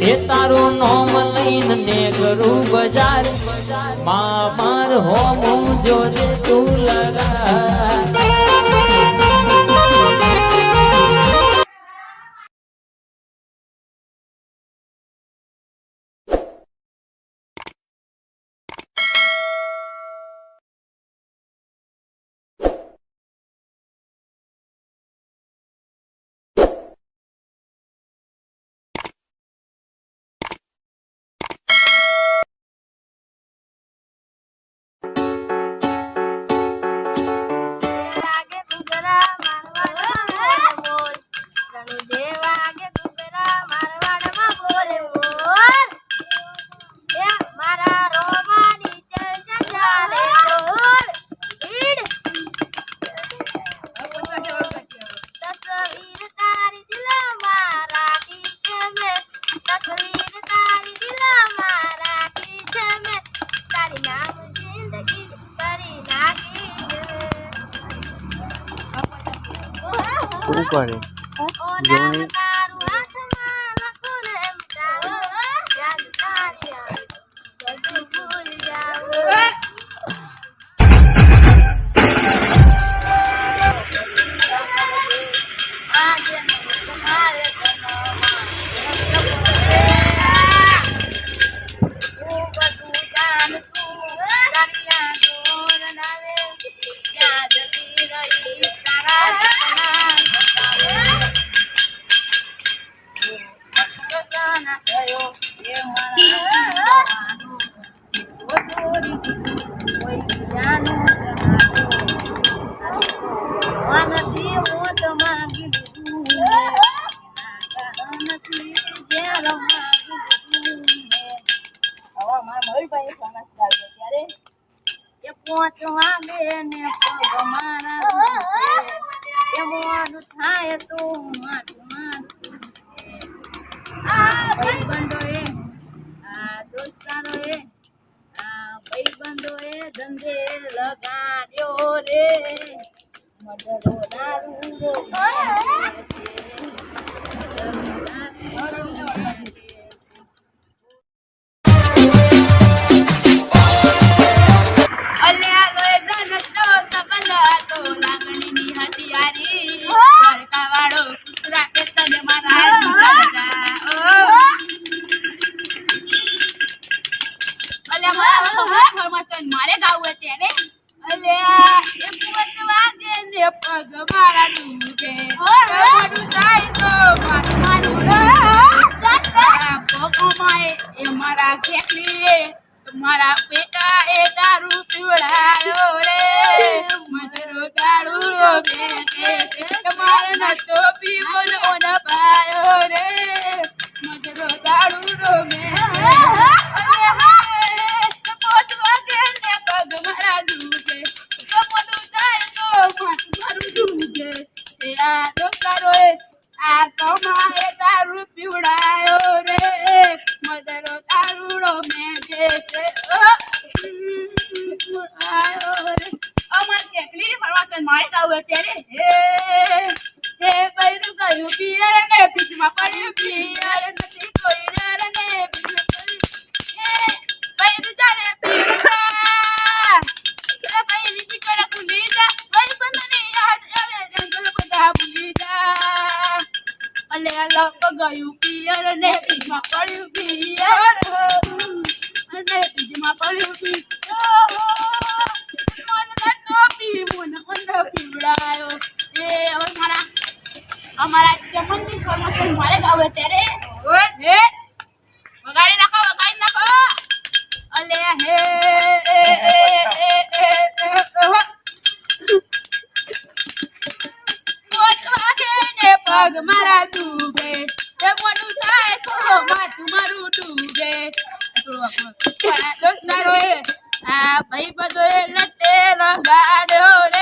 એ તારું નોમ લઈને ને કરું બજાર માર હોમ જોજે તું લગા ऊपर जोने ધંધે લગાડ્યો રે મધરો દારૂ મારે ગાવું અત્યારે અલ્યા એ પોત વાગે ને પગ મારા દુખે મારું જાય તો મારું પગમાં એ મારા ખેતલી મારા પેટા એ દારૂ પીવડાયો રે મધરો દારૂ મે કે મારે ન તો પીવનો ન પાયો રે મધરો દારૂ મે મારે ગાવું અત્યારે હે બૈરું ગયું પિયર ને પીજમાં પડ્યું પિયર નથી કોઈ ડર ને પીજમાં પડ્યું હે બૈરું જાને પીડા એ બૈરી ચીકર ભૂલી જા વઈ બંધની યાદ આવે જંગલ બધા ભૂલી જા અલે લપ ગયું પિયર ને પીજમાં પડ્યું પિયર અને પીજમાં પડ્યું પિયર અમારા ચમનની ફોર્મેશન મારે ગાવે ત્યારે હે વગાડી નાખો અલે હે પગ મારા ડૂબે એ મોટું થાય તો માથું મારું ડૂબે દોસ્તારો આ ભાઈ બધો લટે લગાડ્યો